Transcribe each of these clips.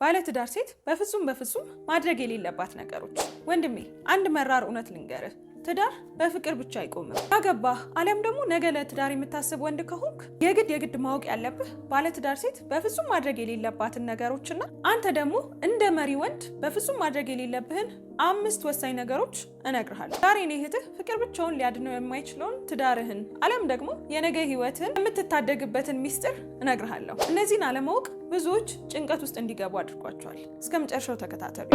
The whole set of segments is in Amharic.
ባለትዳር ሴት በፍጹም ማድረግ የሌለባት ነገሮች። ወንድሜ አንድ መራር እውነት ልንገርህ፣ ትዳር በፍቅር ብቻ አይቆምም። ያገባህ አሊያም ደግሞ ነገ ለትዳር የምታስብ ወንድ ከሆንክ የግድ ማወቅ ያለብህ ባለትዳር ሴት በፍጹም ማድረግ የሌለባትን ነገሮችና አንተ ደግሞ እንደ መሪ ወንድ በፍጹም ማድረግ የሌለብህን 5 ወሳኝ ነገሮች እነግርሃለሁ። ዛሬ እኔ እህትህ ፍቅር ብቻውን ሊያድነው የማይችለውን ትዳርህን አሊያም ደግሞ የነገ ህይወትህን የምትታደግበትን ሚስጥር እነግርሃለሁ። እነዚህን አለማወቅ ብዙዎች ጭንቀት ውስጥ እንዲገቡ አድርጓቸዋል። እስከ መጨረሻው ተከታተሉ።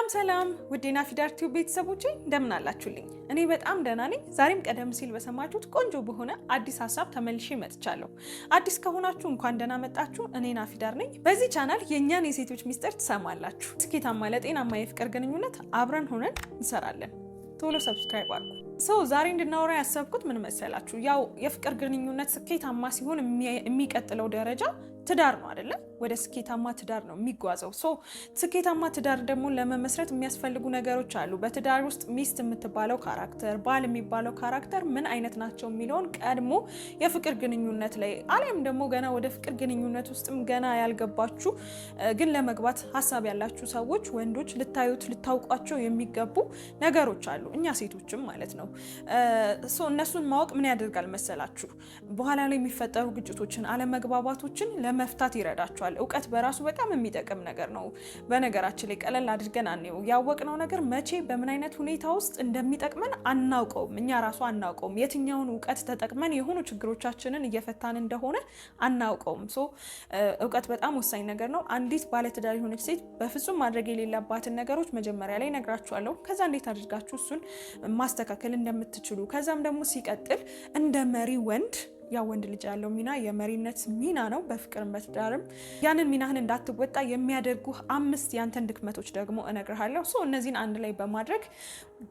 ሰላም ውድ የናፊዳር ቲዩብ ቤተሰቦቼ እንደምን አላችሁልኝ? እኔ በጣም ደህና ነኝ። ዛሬም ቀደም ሲል በሰማችሁት ቆንጆ በሆነ አዲስ ሀሳብ ተመልሼ መጥቻለሁ። አዲስ ከሆናችሁ እንኳን ደህና መጣችሁ። እኔ ናፊዳር ነኝ። በዚህ ቻናል የእኛን የሴቶች ሚስጥር ትሰማላችሁ። ስኬታማ ለጤናማ የፍቅር ግንኙነት አብረን ሆነን እንሰራለን። ቶሎ ሰብስክራይብ አድርጉ። ዛሬ እንድናወራ ያሰብኩት ምን መሰላችሁ? ያው የፍቅር ግንኙነት ስኬታማ ሲሆን የሚቀጥለው ደረጃ ትዳር ነው አይደለ? ወደ ስኬታማ ትዳር ነው የሚጓዘው። ስኬታማ ትዳር ደግሞ ለመመስረት የሚያስፈልጉ ነገሮች አሉ። በትዳር ውስጥ ሚስት የምትባለው ካራክተር፣ ባል የሚባለው ካራክተር ምን አይነት ናቸው የሚለውን ቀድሞ የፍቅር ግንኙነት ላይ አሊያም ደግሞ ገና ወደ ፍቅር ግንኙነት ውስጥም ገና ያልገባችሁ ግን ለመግባት ሀሳብ ያላችሁ ሰዎች ወንዶች ልታውቋቸው የሚገቡ ነገሮች አሉ። እኛ ሴቶችም ማለት ነው። እነሱን ማወቅ ምን ያደርጋል መሰላችሁ? በኋላ ላይ የሚፈጠሩ ግጭቶችን፣ አለመግባባቶችን ለመፍታት ይረዳቸዋል። እውቀት በራሱ በጣም የሚጠቅም ነገር ነው። በነገራችን ላይ ቀለል አድርገን አንየው። ያወቅነው ነገር መቼ በምን አይነት ሁኔታ ውስጥ እንደሚጠቅመን አናውቀውም። እኛ ራሱ አናውቀውም። የትኛውን እውቀት ተጠቅመን የሆኑ ችግሮቻችንን እየፈታን እንደሆነ አናውቀውም። እውቀት በጣም ወሳኝ ነገር ነው። አንዲት ባለትዳር የሆነች ሴት በፍጹም ማድረግ የሌለባትን ነገሮች መጀመሪያ ላይ ነግራችኋለሁ። ከዛ እንዴት አድርጋችሁ እሱን ማስተካከል እንደምትችሉ፣ ከዛም ደግሞ ሲቀጥል እንደ መሪ ወንድ ያ ወንድ ልጅ ያለው ሚና የመሪነት ሚና ነው። በፍቅርም በትዳርም ያንን ሚናህን እንዳትወጣ የሚያደርጉ 5 ያንተን ድክመቶች ደግሞ እነግርሃለሁ። እነዚህን አንድ ላይ በማድረግ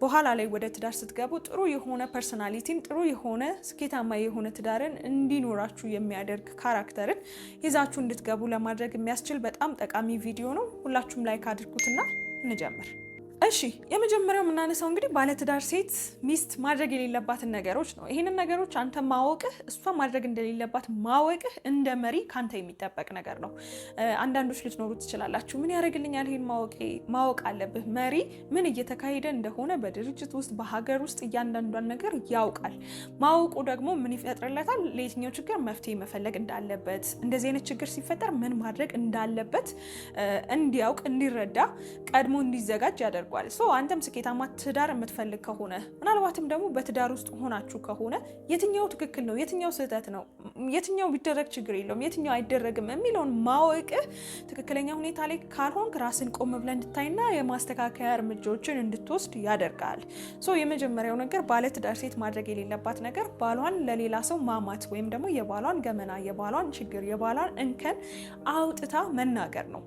በኋላ ላይ ወደ ትዳር ስትገቡ ጥሩ የሆነ ፐርሶናሊቲን፣ ጥሩ የሆነ ስኬታማ የሆነ ትዳርን እንዲኖራችሁ የሚያደርግ ካራክተርን ይዛችሁ እንድትገቡ ለማድረግ የሚያስችል በጣም ጠቃሚ ቪዲዮ ነው። ሁላችሁም ላይክ አድርጉትና እንጀምር። እሺ፣ የመጀመሪያው የምናነሳው እንግዲህ ባለትዳር ሴት ሚስት ማድረግ የሌለባትን ነገሮች ነው። ይህንን ነገሮች አንተ ማወቅህ፣ እሷ ማድረግ እንደሌለባት ማወቅህ እንደ መሪ ካንተ የሚጠበቅ ነገር ነው። አንዳንዶች ልትኖሩ ትችላላችሁ፣ ምን ያደርግልኛል ይሄን ማወቅ አለብህ። መሪ ምን እየተካሄደ እንደሆነ በድርጅት ውስጥ በሀገር ውስጥ እያንዳንዷን ነገር ያውቃል። ማወቁ ደግሞ ምን ይፈጥርለታል? ለየትኛው ችግር መፍትሄ መፈለግ እንዳለበት፣ እንደዚህ አይነት ችግር ሲፈጠር ምን ማድረግ እንዳለበት እንዲያውቅ፣ እንዲረዳ፣ ቀድሞ እንዲዘጋጅ ያደርጋል። አንተም ስኬታማ ትዳር የምትፈልግ ከሆነ ምናልባትም ደግሞ በትዳር ውስጥ ሆናችሁ ከሆነ የትኛው ትክክል ነው፣ የትኛው ስህተት ነው፣ የትኛው ቢደረግ ችግር የለውም፣ የትኛው አይደረግም የሚለውን ማወቅህ ትክክለኛ ሁኔታ ላይ ካልሆንክ ራስን ቆም ብለህ እንድታይና የማስተካከያ እርምጃዎችን እንድትወስድ ያደርጋል። የመጀመሪያው ነገር ባለትዳር ሴት ማድረግ የሌለባት ነገር ባሏን ለሌላ ሰው ማማት ወይም ደግሞ የባሏን ገመና፣ የባሏን ችግር፣ የባሏን እንከን አውጥታ መናገር ነው።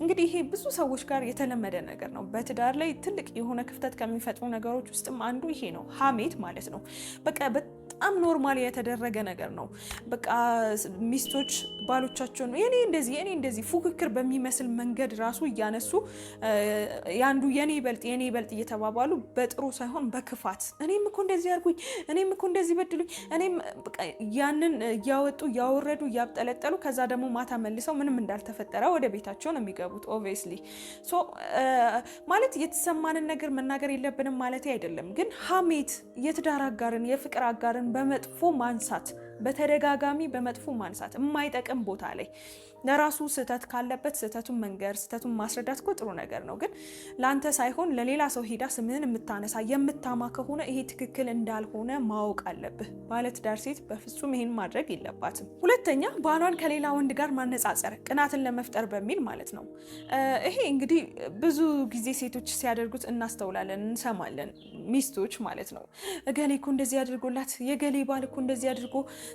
እንግዲህ ይሄ ብዙ ሰዎች ጋር የተለመደ ነገር ነው። በትዳር ላይ ትልቅ የሆነ ክፍተት ከሚፈጥሩ ነገሮች ውስጥም አንዱ ይሄ ነው። ሀሜት ማለት ነው። በጣም ኖርማል የተደረገ ነገር ነው። ሚስቶች ባሎቻቸውን የኔ እንደዚህ ፉክክር በሚመስል መንገድ ራሱ እያነሱ ያንዱ የኔ ይበልጥ እየተባባሉ በጥሩ ሳይሆን በክፋት እኔም እኮ እንደዚህ አድርጉኝ፣ እኔም እኮ እንደዚህ በድሉኝ፣ እኔም ያንን እያወጡ እያወረዱ እያብጠለጠሉ ከዛ ደግሞ ማታ መልሰው ምንም እንዳልተፈጠረ ወደ ቤታቸው ነው የሚገቡት። ኦብቪየስሊ ማለት የተሰማንን ነገር መናገር የለብንም ማለት አይደለም። ግን ሀሜት የትዳር አጋርን የፍቅር አጋርን በመጥፎ ማንሳት፣ በተደጋጋሚ በመጥፎ ማንሳት የማይጠቅም ቦታ ላይ ለራሱ ስህተት ካለበት ስህተቱን መንገር፣ ስህተቱን ማስረዳት እኮ ጥሩ ነገር ነው። ግን ለአንተ ሳይሆን ለሌላ ሰው ሄዳ ስምህን የምታነሳ የምታማ ከሆነ ይሄ ትክክል እንዳልሆነ ማወቅ አለብህ። ባለትዳር ሴት በፍጹም ይሄን ማድረግ የለባትም። ሁለተኛ፣ ባሏን ከሌላ ወንድ ጋር ማነጻጸር፣ ቅናትን ለመፍጠር በሚል ማለት ነው። ይሄ እንግዲህ ብዙ ጊዜ ሴቶች ሲያደርጉት እናስተውላለን፣ እንሰማለን። ሚስቶች ማለት ነው እገሌ እኮ እንደዚህ አድርጎላት፣ የገሌ ባል እኮ እንደዚህ አድርጎ፣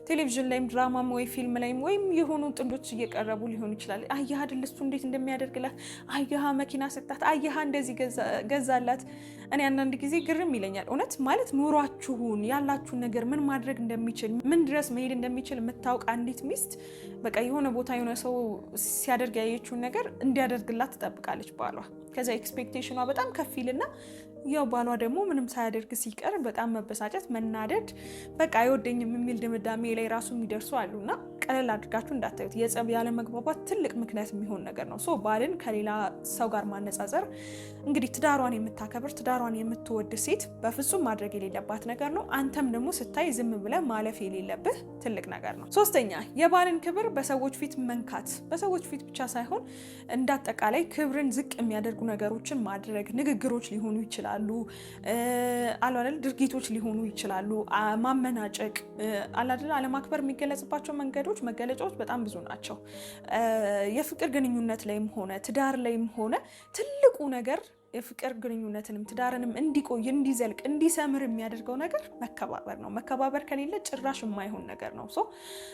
ቴሌቪዥን ላይም ድራማም ወይ ፊልም ላይም ወይም የሆኑ ጥንዶች እየቀረቡ ሊሆን ይችላል። አያህ አይደል እሱ እንዴት እንደሚያደርግላት፣ አያህ መኪና ሰጣት፣ አያህ እንደዚህ ገዛላት። እኔ አንዳንድ ጊዜ ግርም ይለኛል። እውነት ማለት ኑሯችሁን ያላችሁን ነገር ምን ማድረግ እንደሚችል ምን ድረስ መሄድ እንደሚችል የምታውቅ አንዲት ሚስት የሆነ ቦታ የሆነ ሰው ሲያደርግ ያየችውን ነገር እንዲያደርግላት ትጠብቃለች ባሏ። ከዛ ኤክስፔክቴሽኗ በጣም ከፍ ይልና ያው ባሏ ደግሞ ምንም ሳያደርግ ሲቀር በጣም መበሳጨት፣ መናደድ፣ በቃ አይወደኝም የሚል ድምዳሜ ላይ ራሱ የሚደርሱ አሉና ቀለል አድርጋችሁ እንዳታዩት። የጸብ ያለ መግባባት ትልቅ ምክንያት የሚሆን ነገር ነው። ባልን ከሌላ ሰው ጋር ማነጻጸር እንግዲህ ትዳሯን የምታከብር ትዳሯን የምትወድ ሴት በፍጹም ማድረግ የሌለባት ነገር ነው። አንተም ደግሞ ስታይ ዝም ብለህ ማለፍ የሌለብህ ትልቅ ነገር ነው። ሶስተኛ የባልን ክብር በሰዎች ፊት መንካት። በሰዎች ፊት ብቻ ሳይሆን እንዳጠቃላይ ክብርን ዝቅ የሚያደርጉ ነገሮችን ማድረግ፣ ንግግሮች ሊሆኑ ይችላሉ፣ አላደል ድርጊቶች ሊሆኑ ይችላሉ። ማመናጨቅ፣ አላደል አለማክበር የሚገለጽባቸው መገለጫዎች በጣም ብዙ ናቸው። የፍቅር ግንኙነት ላይም ሆነ ትዳር ላይም ሆነ ትልቁ ነገር የፍቅር ግንኙነትንም ትዳርንም እንዲቆይ እንዲዘልቅ እንዲሰምር የሚያደርገው ነገር መከባበር ነው። መከባበር ከሌለ ጭራሽ የማይሆን ነገር ነው።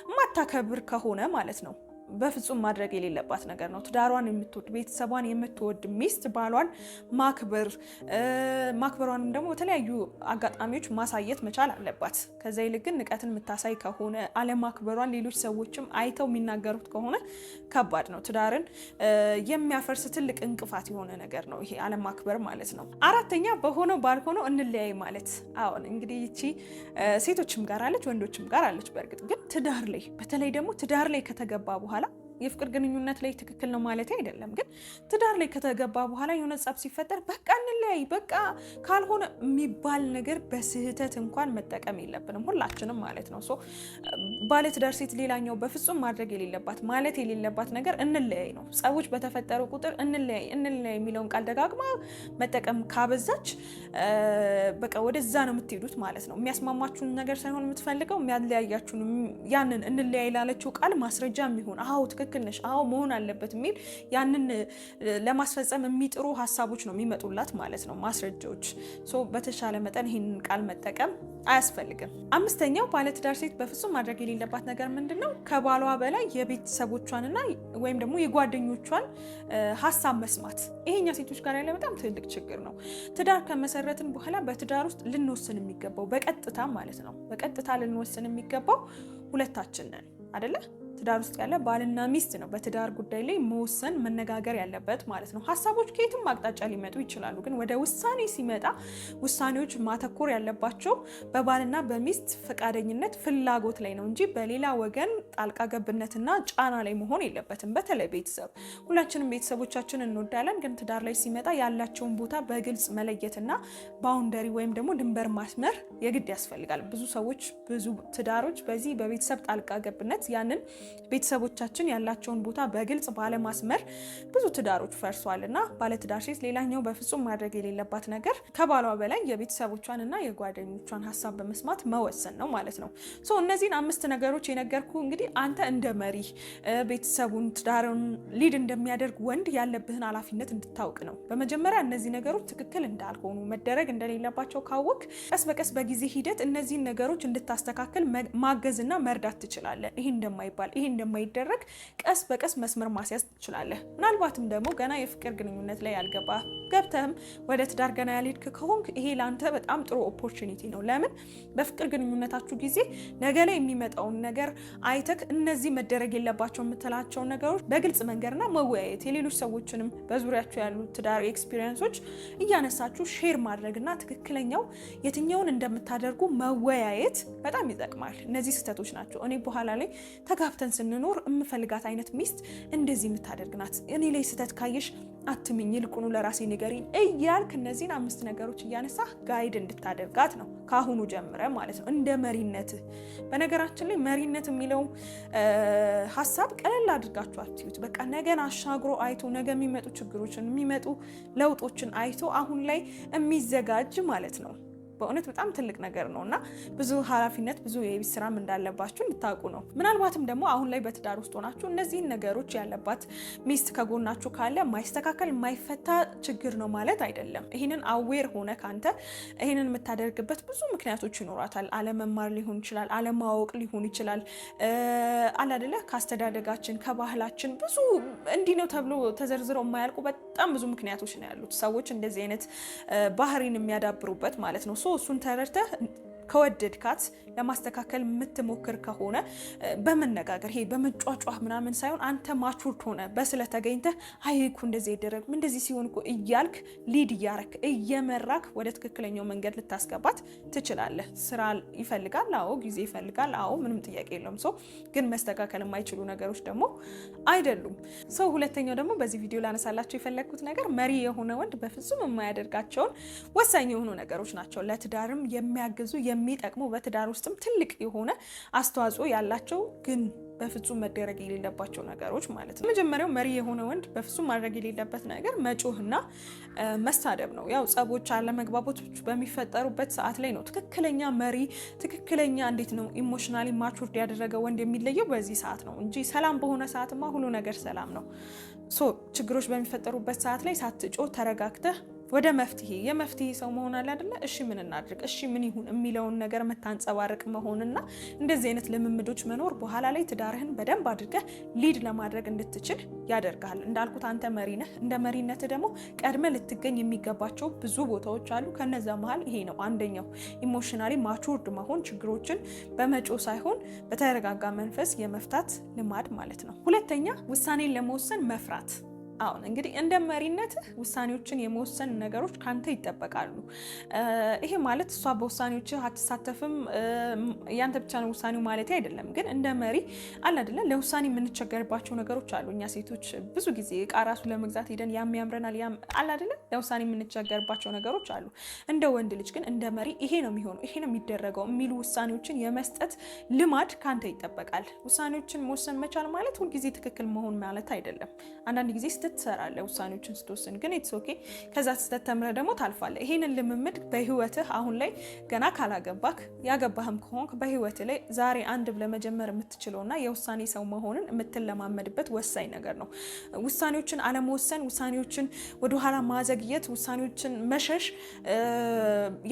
የማታከብር ከሆነ ማለት ነው በፍጹም ማድረግ የሌለባት ነገር ነው። ትዳሯን የምትወድ ቤተሰቧን የምትወድ ሚስት ባሏን ማክበሯንም ደግሞ በተለያዩ አጋጣሚዎች ማሳየት መቻል አለባት። ከዛ ይልቅ ግን ንቀትን የምታሳይ ከሆነ አለማክበሯን ሌሎች ሰዎችም አይተው የሚናገሩት ከሆነ ከባድ ነው። ትዳርን የሚያፈርስ ትልቅ እንቅፋት የሆነ ነገር ነው ይሄ አለማክበር ማለት ነው። አራተኛ በሆነው ባልሆነው እንለያይ ማለት። አሁን እንግዲህ ይቺ ሴቶችም ጋር አለች ወንዶችም ጋር አለች። በእርግጥ ግን ትዳር ላይ በተለይ ደግሞ ትዳር ላይ ከተገባ በኋላ የፍቅር ግንኙነት ላይ ትክክል ነው ማለት አይደለም፣ ግን ትዳር ላይ ከተገባ በኋላ የሆነ ጸብ ሲፈጠር በቃ እንለያይ በቃ ካልሆነ የሚባል ነገር በስህተት እንኳን መጠቀም የለብንም ሁላችንም ማለት ነው። ባለትዳር ሴት ሌላኛው በፍጹም ማድረግ የሌለባት ማለት የሌለባት ነገር እንለያይ ነው። ጸቦች በተፈጠሩ ቁጥር እንለያይ የሚለውን ቃል ደጋግማ መጠቀም ካበዛች በቃ ወደዛ ነው የምትሄዱት ማለት ነው። የሚያስማማችሁን ነገር ሳይሆን የምትፈልገው የሚያለያያችሁን ያንን እንለያይ ላለችው ቃል ማስረጃ የሚሆን አዎ ትክክል ነሽ አዎ መሆን አለበት የሚል ያንን ለማስፈጸም የሚጥሩ ሀሳቦች ነው የሚመጡላት ማለት ነው፣ ማስረጃዎች። በተሻለ መጠን ይህንን ቃል መጠቀም አያስፈልግም። አምስተኛው ባለትዳር ሴት በፍጹም ማድረግ የሌለባት ነገር ምንድነው? ከባሏ በላይ የቤተሰቦቿንና ወይም ደግሞ የጓደኞቿን ሀሳብ መስማት። ይሄኛ ሴቶች ጋር ያለ በጣም ትልቅ ችግር ነው። ትዳር ከመሰረትን በኋላ በትዳር ውስጥ ልንወስን የሚገባው በቀጥታ ማለት ነው፣ በቀጥታ ልንወስን የሚገባው ሁለታችን ነን አይደለ? ትዳር ውስጥ ያለ ባልና ሚስት ነው በትዳር ጉዳይ ላይ መወሰን መነጋገር ያለበት ማለት ነው። ሀሳቦች ከየትም አቅጣጫ ሊመጡ ይችላሉ፣ ግን ወደ ውሳኔ ሲመጣ ውሳኔዎች ማተኮር ያለባቸው በባልና በሚስት ፈቃደኝነት ፍላጎት ላይ ነው እንጂ በሌላ ወገን ጣልቃ ገብነትና ጫና ላይ መሆን የለበትም። በተለይ ቤተሰብ፣ ሁላችንም ቤተሰቦቻችን እንወዳለን፣ ግን ትዳር ላይ ሲመጣ ያላቸውን ቦታ በግልጽ መለየትና ባውንደሪ ወይም ደግሞ ድንበር ማስመር የግድ ያስፈልጋል። ብዙ ሰዎች ብዙ ትዳሮች በዚህ በቤተሰብ ጣልቃ ገብነት ያንን ቤተሰቦቻችን ያላቸውን ቦታ በግልጽ ባለማስመር ብዙ ትዳሮች ፈርሷል። እና ባለትዳር ሴት ሌላኛው በፍጹም ማድረግ የሌለባት ነገር ከባሏ በላይ የቤተሰቦቿን እና የጓደኞቿን ሀሳብ በመስማት መወሰን ነው ማለት ነው። እነዚህን 5 ነገሮች የነገርኩ እንግዲህ አንተ እንደ መሪ ቤተሰቡን ትዳሩን ሊድ እንደሚያደርግ ወንድ ያለብህን ኃላፊነት እንድታውቅ ነው። በመጀመሪያ እነዚህ ነገሮች ትክክል እንዳልሆኑ መደረግ እንደሌለባቸው ካወቅ ቀስ በቀስ በጊዜ ሂደት እነዚህን ነገሮች እንድታስተካክል ማገዝና መርዳት ትችላለህ። ይሄ እንደማይባል ይሄ እንደማይደረግ ቀስ በቀስ መስመር ማስያዝ ትችላለህ። ምናልባትም ደግሞ ገና የፍቅር ግንኙነት ላይ ያልገባ ገብተህም ወደ ትዳር ገና ያልሄድክ ከሆንክ ይሄ ላንተ በጣም ጥሩ ኦፖርቹኒቲ ነው። ለምን በፍቅር ግንኙነታችሁ ጊዜ ነገ ላይ የሚመጣውን ነገር አይተክ እነዚህ መደረግ የለባቸው የምትላቸውን ነገሮች በግልጽ መንገርና መወያየት የሌሎች ሰዎችንም በዙሪያችሁ ያሉ ትዳር ኤክስፒሪየንሶች እያነሳችሁ ሼር ማድረግና ትክክለኛው የትኛውን እንደምታደርጉ መወያየት በጣም ይጠቅማል። እነዚህ ስህተቶች ናቸው እኔ በኋላ ላይ ተጋብተን ስንኖር የምፈልጋት አይነት ሚስት እንደዚህ የምታደርግ ናት፣ እኔ ላይ ስህተት ካየሽ አትምኝ ይልቁኑ ለራሴ ንገሪኝ እያልክ እነዚህን 5 ነገሮች እያነሳ ጋይድ እንድታደርጋት ነው ከአሁኑ ጀምረ ማለት ነው፣ እንደ መሪነት። በነገራችን ላይ መሪነት የሚለው ሀሳብ ቀለል አድርጋችሁ አትዩት። በቃ ነገን አሻግሮ አይቶ ነገ የሚመጡ ችግሮችን የሚመጡ ለውጦችን አይቶ አሁን ላይ የሚዘጋጅ ማለት ነው። በእውነት በጣም ትልቅ ነገር ነው እና ብዙ ኃላፊነት ብዙ የቤት ስራም እንዳለባችሁ እንድታውቁ ነው። ምናልባትም ደግሞ አሁን ላይ በትዳር ውስጥ ሆናችሁ እነዚህን ነገሮች ያለባት ሚስት ከጎናችሁ ካለ ማይስተካከል የማይፈታ ችግር ነው ማለት አይደለም። ይህንን አዌር ሆነ ካንተ ይህንን የምታደርግበት ብዙ ምክንያቶች ይኖራታል። አለመማር ሊሆን ይችላል፣ አለማወቅ ሊሆን ይችላል። አላደለ ከአስተዳደጋችን ከባህላችን ብዙ እንዲህ ነው ተብሎ ተዘርዝረው የማያልቁ በጣም ብዙ ምክንያቶች ነው ያሉት ሰዎች እንደዚህ አይነት ባህሪን የሚያዳብሩበት ማለት ነው። እሱን ተረድተህ ከወደድካት ለማስተካከል የምትሞክር ከሆነ በመነጋገር ይሄ በመጫጫህ ምናምን ሳይሆን አንተ ማቹርድ ሆነ በስለ ተገኝተህ አይ እኮ እንደዚህ ይደረግ እንደዚህ ሲሆን እኮ እያልክ ሊድ እያረክ እየመራክ ወደ ትክክለኛው መንገድ ልታስገባት ትችላለህ። ስራ ይፈልጋል፣ አዎ ጊዜ ይፈልጋል፣ አዎ ምንም ጥያቄ የለውም። ሰው ግን መስተካከል የማይችሉ ነገሮች ደግሞ አይደሉም። ሰው ሁለተኛው ደግሞ በዚህ ቪዲዮ ላነሳላችሁ የፈለግኩት ነገር መሪ የሆነ ወንድ በፍጹም የማያደርጋቸውን ወሳኝ የሆኑ ነገሮች ናቸው። ለትዳርም የሚያግዙ የሚጠቅሙ በትዳር ውስጥም ትልቅ የሆነ አስተዋጽኦ ያላቸው ግን በፍጹም መደረግ የሌለባቸው ነገሮች ማለት ነው። መጀመሪያው መሪ የሆነ ወንድ በፍጹም ማድረግ የሌለበት ነገር መጮህና መሳደብ ነው። ያው ጸቦች፣ አለመግባባቶች በሚፈጠሩበት ሰዓት ላይ ነው ትክክለኛ መሪ፣ ትክክለኛ እንዴት ነው ኢሞሽናሊ ማቹርድ ያደረገ ወንድ የሚለየው በዚህ ሰዓት ነው እንጂ ሰላም በሆነ ሰዓትማ ሁሉ ነገር ሰላም ነው። ችግሮች በሚፈጠሩበት ሰዓት ላይ ሳትጮህ ተረጋግተህ ወደ የመፍትሄ ሰው መሆን አለ አይደለ? እሺ ምን እናድርግ፣ እሺ ምን ይሁን የሚለውን ነገር የምታንጸባርቅ መሆንና እንደዚህ አይነት ልምምዶች መኖር በኋላ ላይ ትዳርህን በደንብ አድርገህ ሊድ ለማድረግ እንድትችል ያደርጋል። እንዳልኩት አንተ መሪ ነህ። እንደ መሪነት ደግሞ ቀድመ ልትገኝ የሚገባቸው ብዙ ቦታዎች አሉ። ከነዛ መሀል ይሄ ነው አንደኛው፣ ኢሞሽናሊ ማቹርድ መሆን፣ ችግሮችን በመጮ ሳይሆን በተረጋጋ መንፈስ የመፍታት ልማድ ማለት ነው። ሁለተኛ ውሳኔን ለመወሰን መፍራት። አሁን እንግዲህ እንደ መሪነትህ ውሳኔዎችን የመወሰን ነገሮች ካንተ ይጠበቃሉ። ይሄ ማለት እሷ በውሳኔዎችህ አትሳተፍም ያንተ ብቻ ነው ውሳኔው ማለት አይደለም። ግን እንደ መሪ አለ አይደለ ለውሳኔ የምንቸገርባቸው ነገሮች አሉ። እኛ ሴቶች ብዙ ጊዜ እቃ ራሱ ለመግዛት ሄደን ያምረናል አለ አይደለ ለውሳኔ የምንቸገርባቸው ነገሮች አሉ። እንደ ወንድ ልጅ ግን እንደ መሪ ይሄ ነው የሚሆነው፣ ይሄ ነው የሚደረገው የሚሉ ውሳኔዎችን የመስጠት ልማድ ካንተ ይጠበቃል። ውሳኔዎችን መወሰን መቻል ማለት ሁልጊዜ ትክክል መሆን ማለት አይደለም። አንዳንድ ጊዜ ትሰራለህ ውሳኔዎችን ስትወስን፣ ግን ኢትስ ኦኬ። ከዛ ስህተት ተምረህ ደግሞ ታልፋለህ። ይሄንን ልምምድ በህይወትህ አሁን ላይ ገና ካላገባክ ያገባህም ከሆንክ በህይወትህ ላይ ዛሬ አንድ ብለህ መጀመር የምትችለውና የውሳኔ ሰው መሆንን የምትለማመድበት ወሳኝ ነገር ነው። ውሳኔዎችን አለመወሰን፣ ውሳኔዎችን ወደኋላ ማዘግየት፣ ውሳኔዎችን መሸሽ፣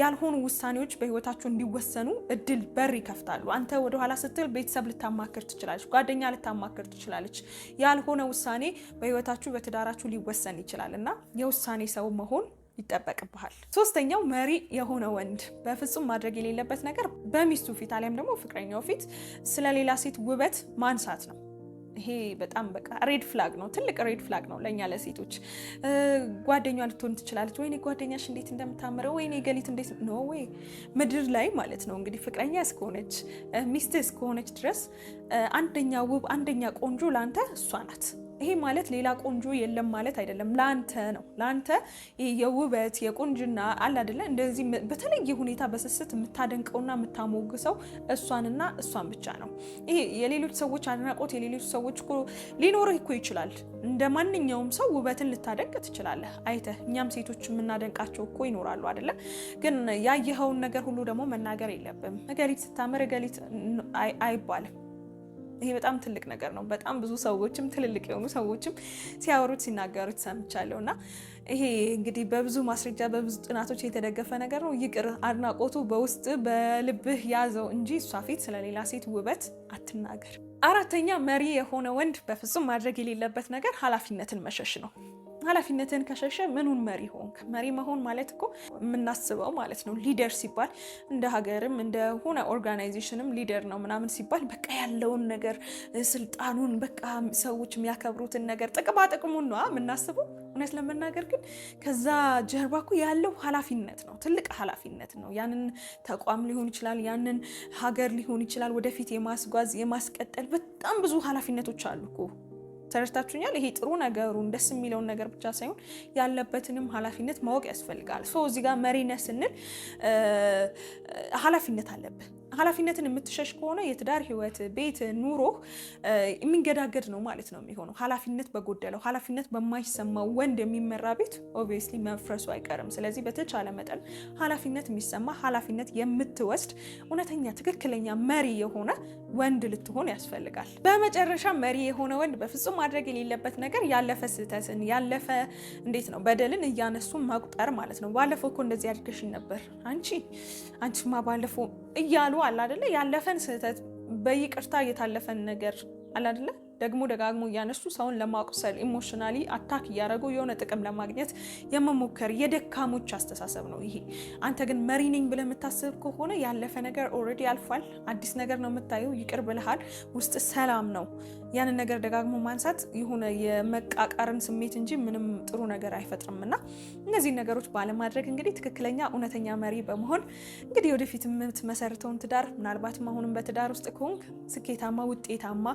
ያልሆኑ ውሳኔዎች በህይወታችሁ እንዲወሰኑ እድል በር ይከፍታሉ። አንተ ወደኋላ ስትል ቤተሰብ ልታማክር ትችላለች፣ ጓደኛ ልታማክር ትችላለች። ያልሆነ ውሳኔ በህይወታችሁ በትዳራችሁ ሊወሰን ይችላል እና የውሳኔ ሰው መሆን ይጠበቅብሃል። ሶስተኛው መሪ የሆነ ወንድ በፍጹም ማድረግ የሌለበት ነገር በሚስቱ ፊት አሊያም ደግሞ ፍቅረኛው ፊት ስለሌላ ሴት ውበት ማንሳት ነው። ይሄ በጣም በቃ ሬድ ፍላግ ነው፣ ትልቅ ሬድ ፍላግ ነው ለኛ ለሴቶች። ጓደኛዋ ልትሆን ትችላለች፣ ወይኔ ጓደኛሽ እንዴት እንደምታምረው፣ ወይኔ ገሊት እንዴት ነው ወይ ምድር ላይ ማለት ነው እንግዲህ ፍቅረኛ እስከሆነች ሚስት እስከሆነች ድረስ አንደኛ ውብ አንደኛ ቆንጆ ላንተ እሷ ናት። ይሄ ማለት ሌላ ቆንጆ የለም ማለት አይደለም። ላንተ ነው። ላንተ የውበት የቆንጅና አለ አይደለ እንደዚህ በተለየ ሁኔታ በስስት የምታደንቀውና የምታሞግሰው እሷንና እሷን ብቻ ነው። ይሄ የሌሎች ሰዎች አድናቆት የሌሎች ሰዎች እኮ ሊኖርህ እኮ ይችላል። እንደ ማንኛውም ሰው ውበትን ልታደንቅ ትችላለህ አይተህ። እኛም ሴቶች የምናደንቃቸው እኮ ይኖራሉ አይደለ? ግን ያየኸውን ነገር ሁሉ ደግሞ መናገር የለብም። እገሊት ስታምር እገሊት አይባልም። ይሄ በጣም ትልቅ ነገር ነው። በጣም ብዙ ሰዎችም ትልልቅ የሆኑ ሰዎችም ሲያወሩት ሲናገሩት ሰምቻለሁ እና ይሄ እንግዲህ በብዙ ማስረጃ በብዙ ጥናቶች የተደገፈ ነገር ነው። ይቅር አድናቆቱ በውስጥ በልብህ ያዘው እንጂ እሷ ፊት ስለሌላ ሴት ውበት አትናገር። አራተኛ መሪ የሆነ ወንድ በፍጹም ማድረግ የሌለበት ነገር ኃላፊነትን መሸሽ ነው። ኃላፊነትን ከሸሸ ምኑን መሪ ሆንክ? መሪ መሆን ማለት እኮ የምናስበው ማለት ነው። ሊደር ሲባል እንደ ሀገርም እንደ ሆነ ኦርጋናይዜሽንም ሊደር ነው ምናምን ሲባል በቃ ያለውን ነገር ስልጣኑን፣ በቃ ሰዎች የሚያከብሩትን ነገር ጥቅማ ጥቅሙን ነው የምናስበው። እውነት ለመናገር ግን ከዛ ጀርባ እኮ ያለው ኃላፊነት ነው፣ ትልቅ ኃላፊነት ነው። ያንን ተቋም ሊሆን ይችላል፣ ያንን ሀገር ሊሆን ይችላል ወደፊት የማስጓዝ የማስቀጠል በጣም ብዙ ኃላፊነቶች አሉ እኮ። ተረድታችሁኛል? ይሄ ጥሩ ነገሩን ደስ የሚለውን ነገር ብቻ ሳይሆን ያለበትንም ኃላፊነት ማወቅ ያስፈልጋል። እዚህ ጋር መሪነት ስንል ኃላፊነት አለብህ። ኃላፊነትን የምትሸሽ ከሆነ የትዳር ህይወት፣ ቤት፣ ኑሮ የሚንገዳገድ ነው ማለት ነው የሚሆነው። ኃላፊነት በጎደለው ኃላፊነት በማይሰማው ወንድ የሚመራ ቤት ኦብቪየስሊ መፍረሱ አይቀርም። ስለዚህ በተቻለ መጠን ኃላፊነት የሚሰማ ኃላፊነት የምትወስድ እውነተኛ ትክክለኛ መሪ የሆነ ወንድ ልትሆን ያስፈልጋል። በመጨረሻ መሪ የሆነ ወንድ በፍጹም ማድረግ የሌለበት ነገር ያለፈ ስህተትን ያለፈ እንዴት ነው በደልን እያነሱ መቁጠር ማለት ነው። ባለፈው እኮ እንደዚህ አድርገሽኝ ነበር አንቺማ ባለፈው እያሉ አለ አይደለ ያለፈን ስህተት በይቅርታ የታለፈን ነገር አለ አይደለ ደግሞ ደጋግሞ እያነሱ ሰውን ለማቁሰል ኢሞሽናሊ አታክ እያደረጉ የሆነ ጥቅም ለማግኘት የመሞከር የደካሞች አስተሳሰብ ነው ይሄ። አንተ ግን መሪ ነኝ ብለህ የምታስብ ከሆነ ያለፈ ነገር ኦልሬዲ አልፏል። አዲስ ነገር ነው የምታየው። ይቅር ብለሃል። ውስጥ ሰላም ነው። ያንን ነገር ደጋግሞ ማንሳት የሆነ የመቃቃርን ስሜት እንጂ ምንም ጥሩ ነገር አይፈጥርምና እነዚህ ነገሮች ባለማድረግ እንግዲህ ትክክለኛ እውነተኛ መሪ በመሆን እንግዲህ ወደፊት የምትመሰርተውን ትዳር ምናልባትም አሁንም በትዳር ውስጥ ከሆንክ ስኬታማ፣ ውጤታማ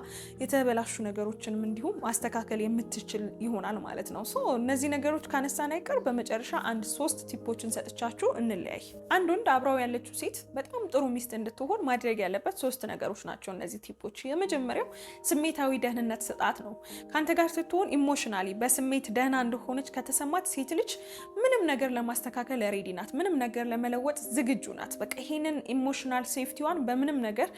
የተበላሹ ነገሮችንም እንዲሁም ማስተካከል የምትችል ይሆናል ማለት ነው። እነዚህ ነገሮች ካነሳን አይቀር በመጨረሻ 3 ቲፖችን ሰጥቻችሁ እንለያይ። አንድ ወንድ አብራው ያለችው ሴት በጣም ጥሩ ሚስት እንድትሆን ማድረግ ያለበት 3 ነገሮች ናቸው እነዚህ ቲፖች። የመጀመሪያው ስሜታዊ ደህንነት ስጣት ነው። ካንተ ጋር ስትሆን ኢሞሽናሊ በስሜት ደህና እንደሆነች ከተሰማት ሴት ልጅ ምንም ነገር ለማስተካከል ሬዲ ናት። ምንም ነገር ለመለወጥ ዝግጁ ናት። በቃ ይሄንን ኢሞሽናል ሴፍቲዋን በምንም ነገር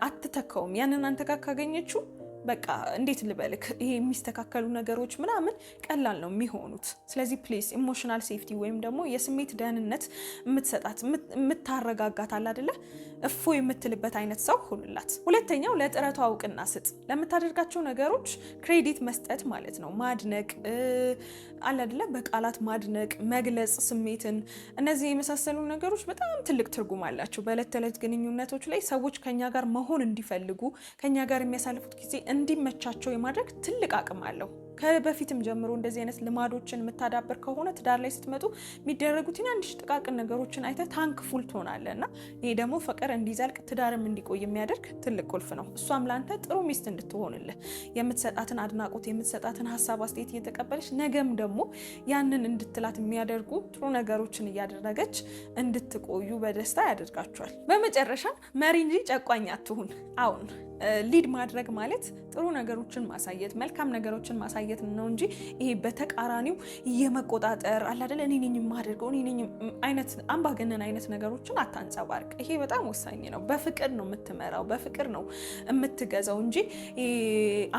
አትተካውም። ያንን አንተ ጋር ካገኘችው በቃ እንዴት ልበልክ ይሄ የሚስተካከሉ ነገሮች ምናምን ቀላል ነው የሚሆኑት። ስለዚህ ፕሊዝ ኢሞሽናል ሴፍቲ ወይም ደግሞ የስሜት ደህንነት የምትሰጣት የምታረጋጋት አለ አይደለ እፎ የምትልበት አይነት ሰው ሁንላት። ሁለተኛው ለጥረቷ እውቅና ስጥ። ለምታደርጋቸው ነገሮች ክሬዲት መስጠት ማለት ነው። ማድነቅ አለ አይደለ በቃላት ማድነቅ፣ መግለጽ ስሜትን። እነዚህ የመሳሰሉ ነገሮች በጣም ትልቅ ትርጉም አላቸው። በዕለት ተዕለት ግንኙነቶች ላይ ሰዎች ከኛ ጋር መሆን እንዲፈልጉ ከኛ ጋር የሚያሳልፉት ጊዜ እንዲመቻቸው የማድረግ ትልቅ አቅም አለው። ከበፊትም ጀምሮ እንደዚህ አይነት ልማዶችን የምታዳበር ከሆነ ትዳር ላይ ስትመጡ የሚደረጉ ትናንሽ ጥቃቅን ነገሮችን አይተህ ታንክፉል ትሆናለህ እና ይሄ ደግሞ ፍቅር እንዲዘልቅ ትዳርም እንዲቆይ የሚያደርግ ትልቅ ቁልፍ ነው። እሷም ላንተ ጥሩ ሚስት እንድትሆንልህ የምትሰጣትን አድናቆት የምትሰጣትን ሀሳብ አስተያየት እየተቀበለች ነገም ደግሞ ያንን እንድትላት የሚያደርጉ ጥሩ ነገሮችን እያደረገች እንድትቆዩ በደስታ ያደርጋቸዋል። በመጨረሻ መሪ እንጂ ጨቋኝ አትሁን። አሁን ሊድ ማድረግ ማለት ጥሩ ነገሮችን ማሳየት፣ መልካም ነገሮችን ማሳየት ነው እንጂ ይሄ በተቃራኒው የመቆጣጠር አለ አይደል እኔ ነኝ የማደርገው እኔ ነኝ አይነት አምባገነን አይነት ነገሮችን አታንጸባርቅ። ይሄ በጣም ወሳኝ ነው። በፍቅር ነው የምትመራው፣ በፍቅር ነው የምትገዛው እንጂ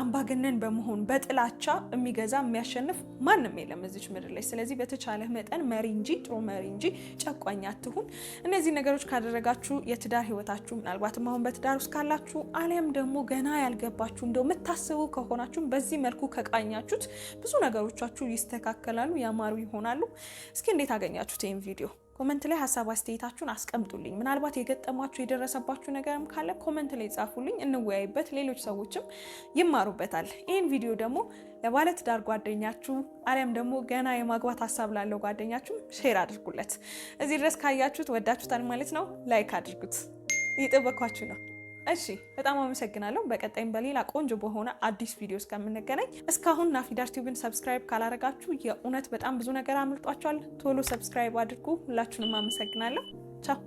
አምባገነን በመሆን በጥላቻ የሚገዛ የሚያሸንፍ ማንም የለም እዚች ምድር ላይ። ስለዚህ በተቻለ መጠን መሪ እንጂ ጥሩ መሪ እንጂ ጨቋኝ አትሁን። እነዚህ ነገሮች ካደረጋችሁ የትዳር ህይወታችሁ ምናልባትም አሁን በትዳር ውስጥ ካላችሁ አሊያም ደግሞ ገና ያልገባችሁ እንደው የምታስቡ ከሆናችሁ በዚህ መልኩ ከቃኛችሁት ብዙ ነገሮቻችሁ ይስተካከላሉ፣ ያማሩ ይሆናሉ። እስኪ እንዴት አገኛችሁት ይህን ቪዲዮ? ኮመንት ላይ ሀሳብ አስተያየታችሁን አስቀምጡልኝ። ምናልባት የገጠማችሁ የደረሰባችሁ ነገርም ካለ ኮመንት ላይ ጻፉልኝ፣ እንወያይበት፣ ሌሎች ሰዎችም ይማሩበታል። ይህን ቪዲዮ ደግሞ ለባለትዳር ጓደኛችሁ አሊያም ደግሞ ገና የማግባት ሀሳብ ላለው ጓደኛችሁ ሼር አድርጉለት። እዚህ ድረስ ካያችሁት ወዳችሁታል ማለት ነው። ላይክ አድርጉት። እየጠበኳችሁ ነው። እሺ በጣም አመሰግናለሁ። በቀጣይም በሌላ ቆንጆ በሆነ አዲስ ቪዲዮ እስከምንገናኝ እስካሁን ናፊዳር ቲዩብን ሰብስክራይብ ካላረጋችሁ የእውነት በጣም ብዙ ነገር አምልጧችኋል። ቶሎ ሰብስክራይብ አድርጉ። ሁላችሁንም አመሰግናለሁ። ቻው